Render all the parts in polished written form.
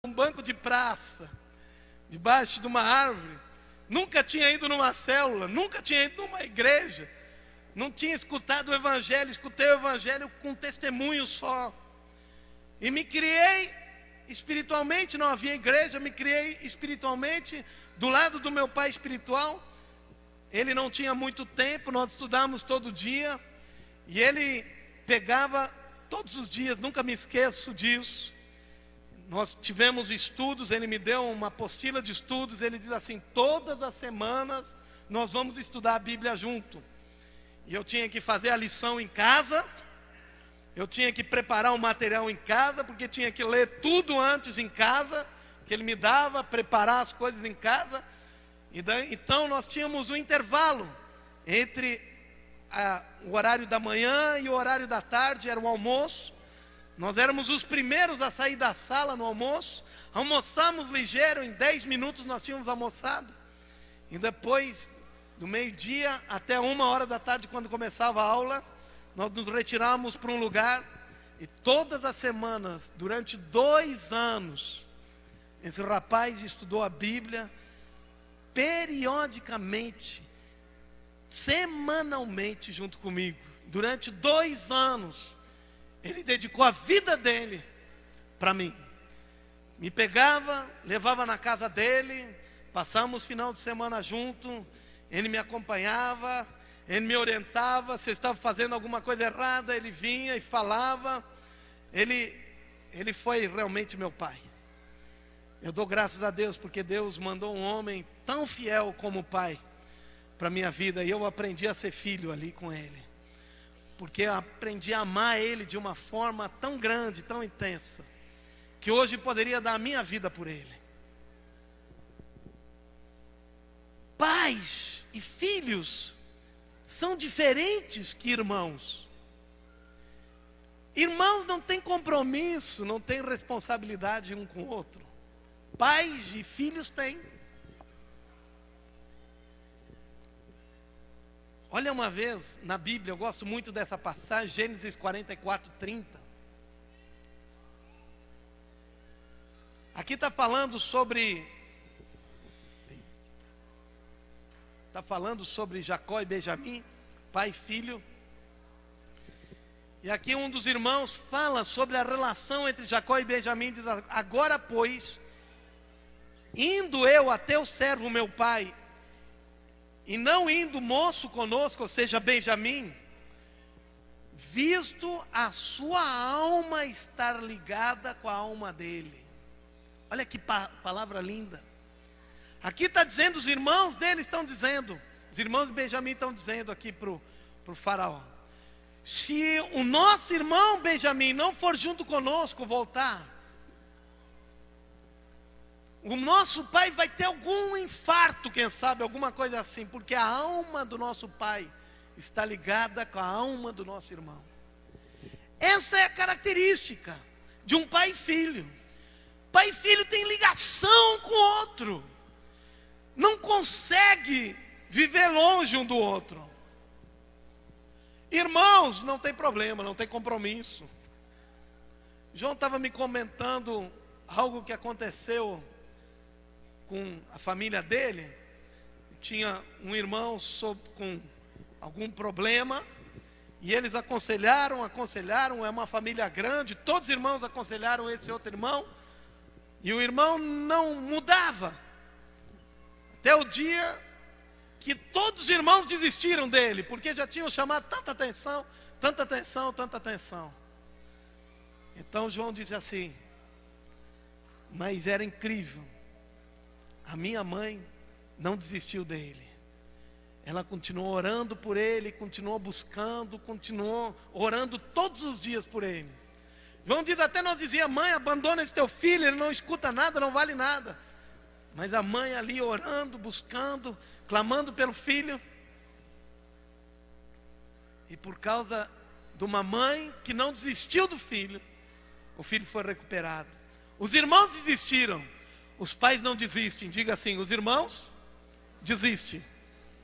um banco de praça, debaixo de uma árvore. Nunca tinha ido numa célula, nunca tinha ido numa igreja. Não tinha escutado o Evangelho, escutei o Evangelho com testemunho só. E me criei espiritualmente, não havia igreja, me criei espiritualmente do lado do meu pai espiritual. Ele não tinha muito tempo, nós estudávamos todo dia. E ele pegava todos os dias, nunca me esqueço disso. Nós tivemos estudos, ele me deu uma apostila de estudos, ele diz assim: todas as semanas nós vamos estudar a Bíblia junto. E eu tinha que fazer a lição em casa, eu tinha que preparar o material em casa, porque tinha que ler tudo antes em casa, que ele me dava, preparar as coisas em casa. Então nós tínhamos um intervalo entre o horário da manhã e o horário da tarde, era o almoço. Nós éramos os primeiros a sair da sala no almoço, almoçamos ligeiro, em 10 minutos nós tínhamos almoçado. E depois do meio-dia até 1h da tarde, quando começava a aula, nós nos retirávamos para um lugar. E todas as semanas, durante 2 anos, esse rapaz estudou a Bíblia, periodicamente, semanalmente junto comigo. Durante 2 anos, ele dedicou a vida dele para mim. Me pegava, levava na casa dele, passamos final de semana junto. Ele me acompanhava, ele me orientava. Se eu estava fazendo alguma coisa errada, ele vinha e falava. Ele foi realmente meu pai. Eu dou graças a Deus, porque Deus mandou um homem tão fiel como pai para a minha vida. E eu aprendi a ser filho ali com ele, porque eu aprendi a amar ele de uma forma tão grande, tão intensa, que hoje poderia dar a minha vida por ele. Pais e filhos são diferentes que irmãos. Irmãos não têm compromisso, não têm responsabilidade um com o outro. Pais e filhos têm. Olha uma vez na Bíblia, eu gosto muito dessa passagem, Gênesis 44:30. Aqui está falando sobre Jacó e Benjamim, pai e filho. E aqui um dos irmãos fala sobre a relação entre Jacó e Benjamim. Diz: agora pois, indo eu a teu servo meu pai, e não indo moço conosco, ou seja, Benjamim, visto a sua alma estar ligada com a alma dele. Olha que palavra linda. Aqui está dizendo, os irmãos dele estão dizendo, os irmãos de Benjamim estão dizendo aqui para o faraó: se o nosso irmão Benjamim não for junto conosco voltar, o nosso pai vai ter algum infarto, quem sabe, alguma coisa assim, porque a alma do nosso pai está ligada com a alma do nosso irmão. Essa é a característica de um pai e filho. Pai e filho tem ligação com o outro, não consegue viver longe um do outro. Irmãos, não tem problema, não tem compromisso. João estava me comentando algo que aconteceu com a família dele. Tinha um irmão com algum problema, e eles aconselharam, é uma família grande, todos os irmãos aconselharam esse outro irmão, e o irmão não mudava, até o dia que todos os irmãos desistiram dele, porque já tinham chamado tanta atenção, tanta atenção, tanta atenção. Então João disse assim: mas era incrível, a minha mãe não desistiu dele. Ela continuou orando por ele, continuou buscando, continuou orando todos os dias por ele. João diz, até nós dizia: mãe, abandona esse teu filho, ele não escuta nada, não vale nada. Mas a mãe ali orando, buscando, clamando pelo filho. E por causa de uma mãe que não desistiu do filho, o filho foi recuperado. Os irmãos desistiram, os pais não desistem. Diga assim: os irmãos desistem,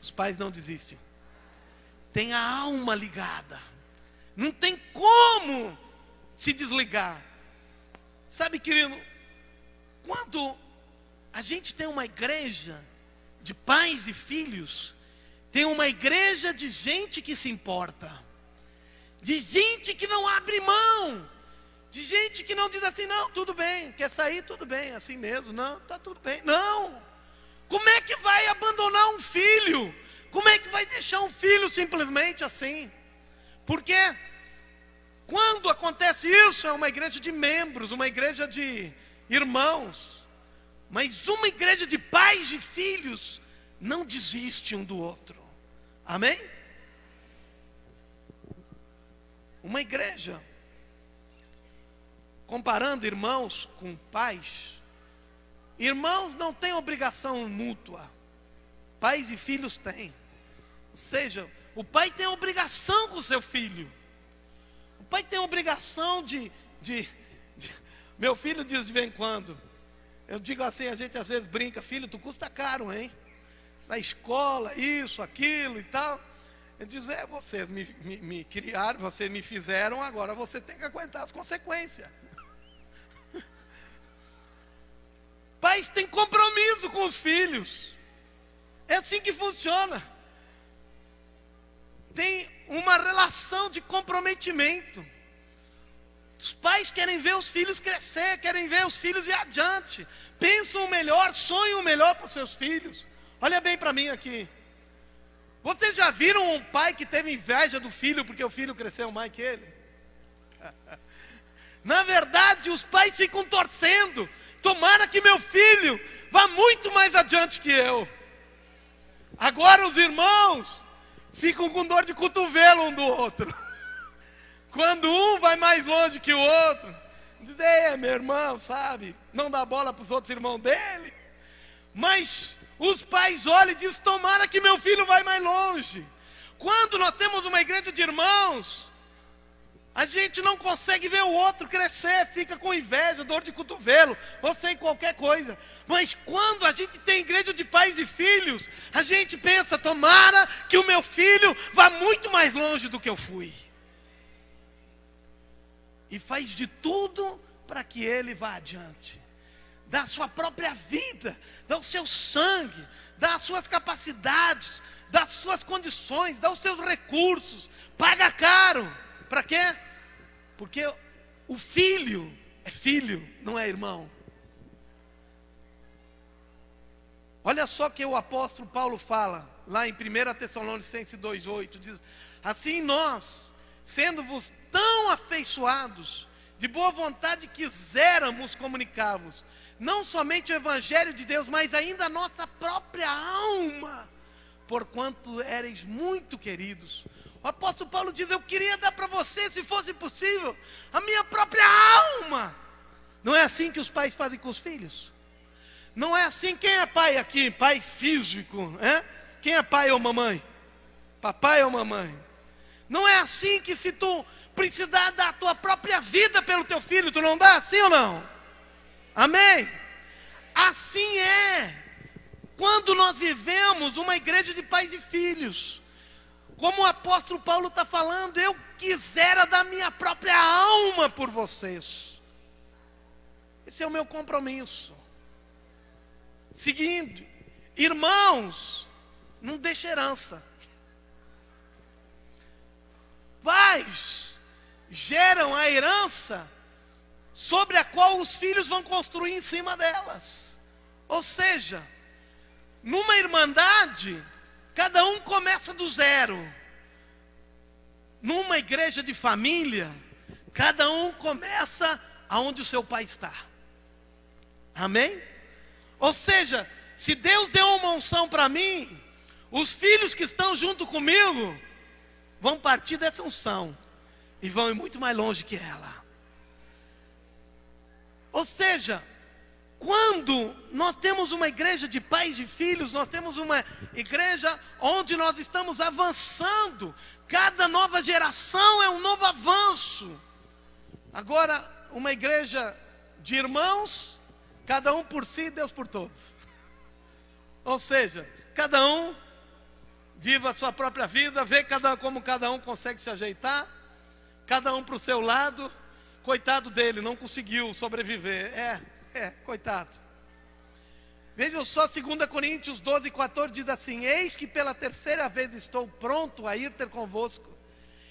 os pais não desistem. Tem a alma ligada, não tem como se desligar. Sabe, querido, A gente tem uma igreja de pais e filhos, tem uma igreja de gente que se importa, de gente que não abre mão, de gente que não diz assim, não, tudo bem, quer sair, tudo bem, assim mesmo, não, tá tudo bem. Não, como é que vai abandonar um filho? Como é que vai deixar um filho simplesmente assim? Porque quando acontece isso, é uma igreja de membros, uma igreja de irmãos, mas uma igreja de pais e filhos não desiste um do outro. Amém? Uma igreja, comparando irmãos com pais, irmãos não têm obrigação mútua, pais e filhos têm. Ou seja, o pai tem obrigação com o seu filho. O pai tem obrigação de meu filho diz de vez em quando, eu digo assim, a gente às vezes brinca, filho, tu custa caro, hein? Na escola, isso, aquilo e tal. Eu diz, vocês me criaram, vocês me fizeram, agora você tem que aguentar as consequências. Pais têm compromisso com os filhos. É assim que funciona. Tem uma relação de comprometimento. Os pais querem ver os filhos crescer, querem ver os filhos ir adiante. Pensam o melhor, sonham o melhor para os seus filhos. Olha bem para mim aqui. Vocês já viram um pai que teve inveja do filho porque o filho cresceu mais que ele? Na verdade, os pais ficam torcendo. Tomara que meu filho vá muito mais adiante que eu. Agora os irmãos ficam com dor de cotovelo um do outro. Quando um vai mais longe que o outro, diz, meu irmão, sabe, não dá bola para os outros irmãos dele. Mas os pais olham e dizem, tomara que meu filho vai mais longe. Quando nós temos uma igreja de irmãos, a gente não consegue ver o outro crescer, fica com inveja, dor de cotovelo, ou sem qualquer coisa. Mas quando a gente tem igreja de pais e filhos, a gente pensa, tomara que o meu filho vá muito mais longe do que eu fui. E faz de tudo para que ele vá adiante. Dá a sua própria vida, dá o seu sangue, dá as suas capacidades, dá as suas condições, dá os seus recursos, paga caro. Para quê? Porque o filho é filho, não é irmão. Olha só o que o apóstolo Paulo fala, lá em 1 Tessalonicenses 2,8, diz, assim nós, sendo-vos tão afeiçoados, de boa vontade quiséramos comunicar-vos, não somente o Evangelho de Deus, mas ainda a nossa própria alma, porquanto éreis muito queridos. O apóstolo Paulo diz, eu queria dar para você, se fosse possível, a minha própria alma. Não é assim que os pais fazem com os filhos? Não é assim? Quem é pai aqui? Pai físico, Quem é pai ou mamãe? Papai ou mamãe? Não é assim que se tu precisar dar a tua própria vida pelo teu filho, tu não dá? Sim ou não? Amém? Assim é quando nós vivemos uma igreja de pais e filhos. Como o apóstolo Paulo está falando, eu quisera dar minha própria alma por vocês. Esse é o meu compromisso. Seguindo, irmãos, não deixe herança. Pais geram a herança sobre a qual os filhos vão construir em cima delas. Ou seja, numa irmandade, cada um começa do zero. Numa igreja de família, cada um começa aonde o seu pai está. Amém? Ou seja, se Deus deu uma unção para mim, os filhos que estão junto comigo vão partir dessa unção e vão ir muito mais longe que ela. Ou seja, quando nós temos uma igreja de pais e filhos, nós temos uma igreja onde nós estamos avançando. Cada nova geração é um novo avanço. Agora, uma igreja de irmãos, cada um por si, Deus por todos. Ou seja, cada um viva a sua própria vida, vê como cada um consegue se ajeitar, cada um para o seu lado. Coitado dele, não conseguiu sobreviver. Coitado. Vejam só, 2 Coríntios 12:14 diz assim: eis que pela terceira vez estou pronto a ir ter convosco,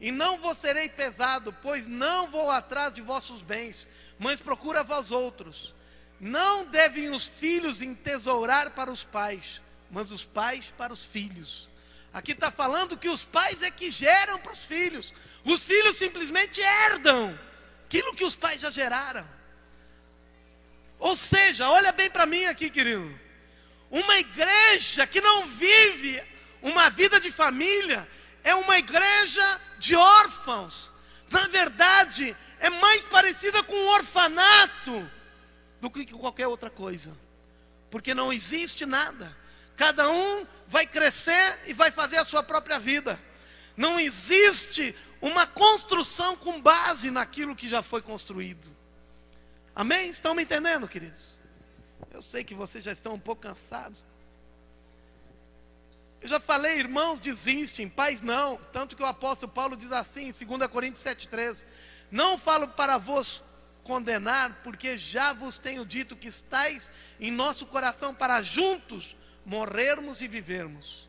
e não vos serei pesado, pois não vou atrás de vossos bens, mas procuro a vós outros. Não devem os filhos entesourar para os pais, mas os pais para os filhos. Aqui está falando que os pais é que geram para os filhos. Os filhos simplesmente herdam aquilo que os pais já geraram. Ou seja, olha bem para mim aqui, querido. Uma igreja que não vive uma vida de família é uma igreja de órfãos. Na verdade, é mais parecida com um orfanato do que qualquer outra coisa. Porque não existe nada. Cada um vai crescer e vai fazer a sua própria vida. Não existe uma construção com base naquilo que já foi construído. Amém? Estão me entendendo, queridos? Eu sei que vocês já estão um pouco cansados. Eu já falei, irmãos desistem, pais não. Tanto que o apóstolo Paulo diz assim em 2 Coríntios 7,13: não falo para vos condenar, porque já vos tenho dito que estáis em nosso coração para juntos morrermos e vivermos.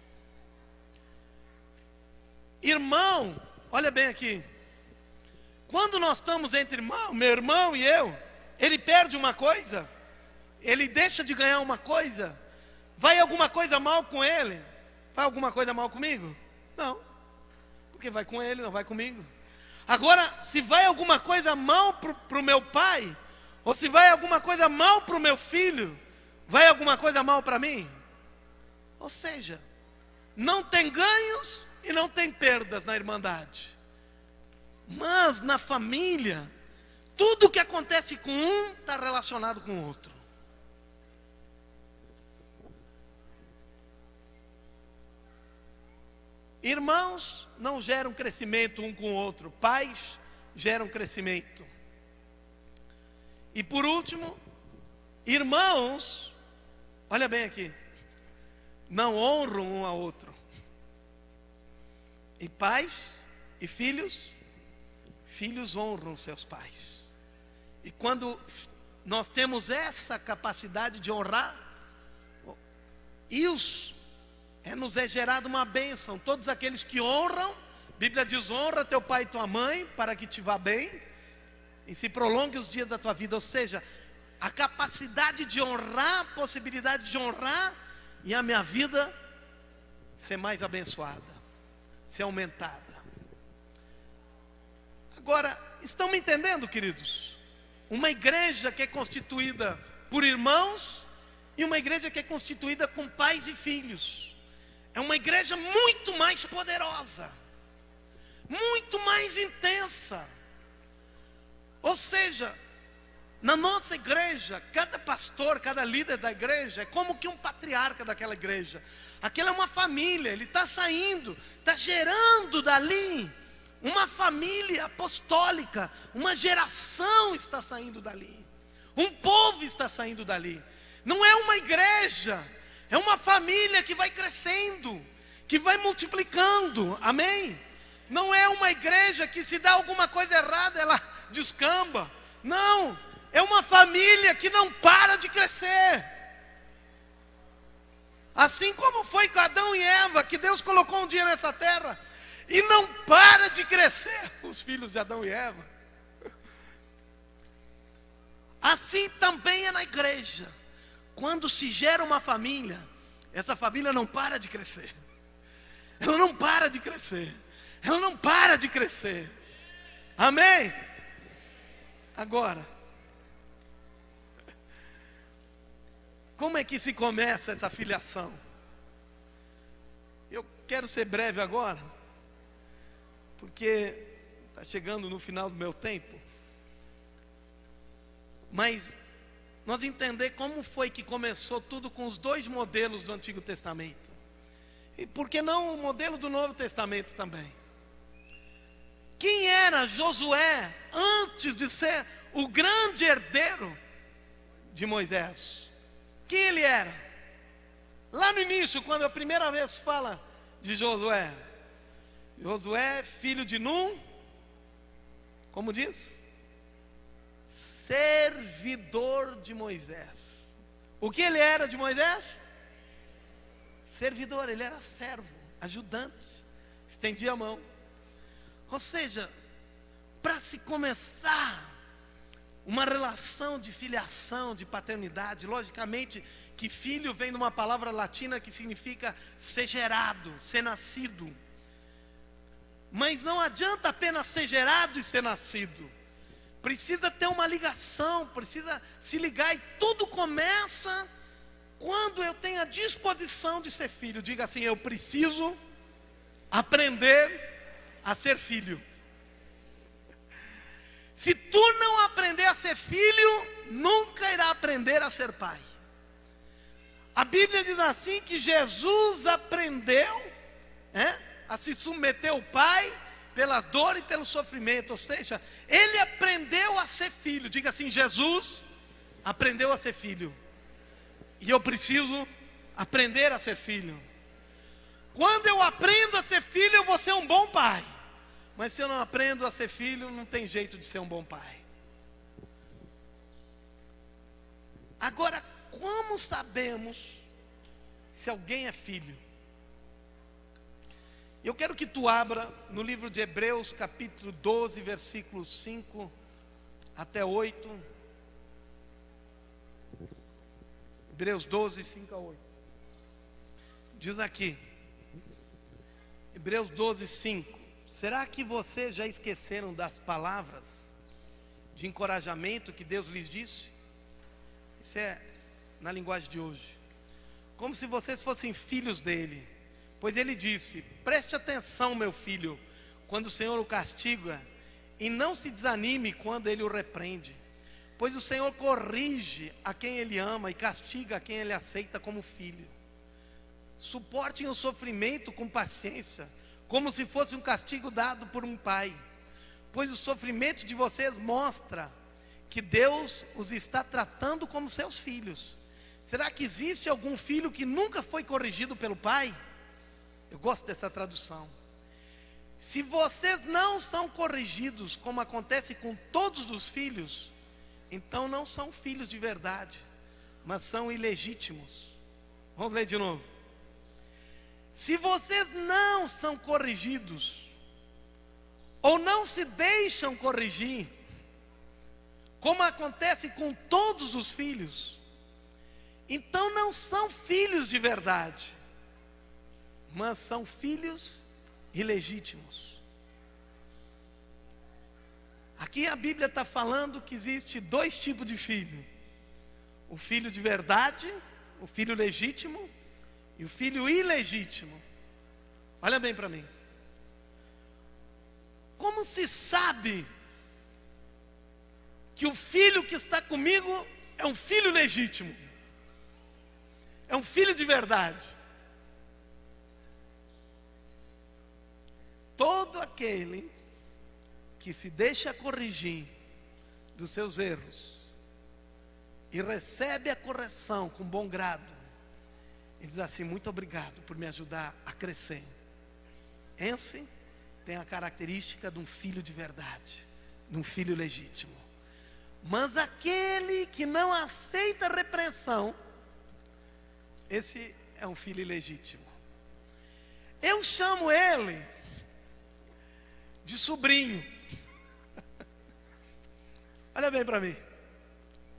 Irmão, olha bem aqui. Quando nós estamos entre irmão, meu irmão e eu, ele perde uma coisa, ele deixa de ganhar uma coisa, vai alguma coisa mal com ele? Vai alguma coisa mal comigo? Não, porque vai com ele, não vai comigo. Agora, se vai alguma coisa mal para o meu pai, ou se vai alguma coisa mal para o meu filho, vai alguma coisa mal para mim? Ou seja, não tem ganhos e não tem perdas na irmandade. Mas na família, tudo que acontece com um está relacionado com o outro. Irmãos não geram crescimento um com o outro, pais geram crescimento. E por último, irmãos, olha bem aqui, não honram um ao outro. E pais e filhos, filhos honram seus pais. E quando nós temos essa capacidade de honrar, nos é gerada uma bênção. Todos aqueles que honram, a Bíblia diz: honra teu pai e tua mãe, para que te vá bem e se prolongue os dias da tua vida. Ou seja, a capacidade de honrar, a possibilidade de honrar, e a minha vida ser mais abençoada, ser aumentada. Agora, estão me entendendo, queridos? Uma igreja que é constituída por irmãos e uma igreja que é constituída com pais e filhos é uma igreja muito mais poderosa, muito mais intensa. Ou seja, na nossa igreja, cada pastor, cada líder da igreja é como que um patriarca daquela igreja. Aquela é uma família, ele está saindo, está gerando dali uma família apostólica, uma geração está saindo dali, um povo está saindo dali. Não é uma igreja, é uma família que vai crescendo, que vai multiplicando, amém? Não é uma igreja que se dá alguma coisa errada, ela descamba. Não, é uma família que não para de crescer. Assim como foi com Adão e Eva, que Deus colocou um dia nessa terra, e não para de crescer, os filhos de Adão e Eva. Assim também é na igreja. Quando se gera uma família, essa família não para de crescer. Ela não para de crescer. Ela não para de crescer. Amém? Agora, como é que se começa essa filiação? Eu quero ser breve agora, porque está chegando no final do meu tempo. Mas nós entender como foi que começou tudo com os dois modelos do Antigo Testamento. E por que não o modelo do Novo Testamento também? Quem era Josué antes de ser o grande herdeiro de Moisés? Quem ele era? Lá no início, quando a primeira vez fala de Josué, Josué, filho de Num, como diz? Servidor de Moisés. O que ele era de Moisés? Servidor, ele era servo, ajudante, estendia a mão. Ou seja, para se começar uma relação de filiação, de paternidade, logicamente que filho vem de uma palavra latina que significa ser gerado, ser nascido. Mas não adianta apenas ser gerado e ser nascido. Precisa ter uma ligação, precisa se ligar, e tudo começa quando eu tenho a disposição de ser filho. Diga assim: eu preciso aprender a ser filho. Se tu não aprender a ser filho, nunca irá aprender a ser pai. A Bíblia diz assim que Jesus aprendeu a se submeter ao Pai pela dor e pelo sofrimento. Ou seja, ele aprendeu a ser filho. Diga assim: Jesus aprendeu a ser filho. E eu preciso aprender a ser filho. Quando eu aprendo a ser filho, eu vou ser um bom pai. Mas se eu não aprendo a ser filho, não tem jeito de ser um bom pai. Agora, como sabemos se alguém é filho? Eu quero que tu abra no livro de Hebreus, capítulo 12, versículos 5 até 8. Hebreus 12, 5 a 8. Diz aqui, Hebreus 12, 5. Será que vocês já esqueceram das palavras de encorajamento que Deus lhes disse? Isso é na linguagem de hoje. Como se vocês fossem filhos dele. Pois ele disse: preste atenção, meu filho, quando o Senhor o castiga, e não se desanime quando ele o repreende. Pois o Senhor corrige a quem ele ama e castiga a quem ele aceita como filho. Suportem o sofrimento com paciência, como se fosse um castigo dado por um pai. Pois o sofrimento de vocês mostra que Deus os está tratando como seus filhos. Será que existe algum filho que nunca foi corrigido pelo pai? Eu gosto dessa tradução. Se vocês não são corrigidos, como acontece com todos os filhos, então não são filhos de verdade, mas são ilegítimos. Vamos ler de novo. Se vocês não são corrigidos, ou não se deixam corrigir, como acontece com todos os filhos, então não são filhos de verdade, mas são filhos ilegítimos. Aqui a Bíblia está falando que existe dois tipos de filho: o filho de verdade, o filho legítimo, e o filho ilegítimo. Olha bem para mim. Como se sabe que o filho que está comigo é um filho legítimo, é um filho de verdade? Todo aquele que se deixa corrigir dos seus erros e recebe a correção com bom grado, e diz assim: muito obrigado por me ajudar a crescer. Esse tem a característica de um filho de verdade, de um filho legítimo. Mas aquele que não aceita a repreensão, esse é um filho ilegítimo. Eu chamo ele de sobrinho. Olha bem para mim.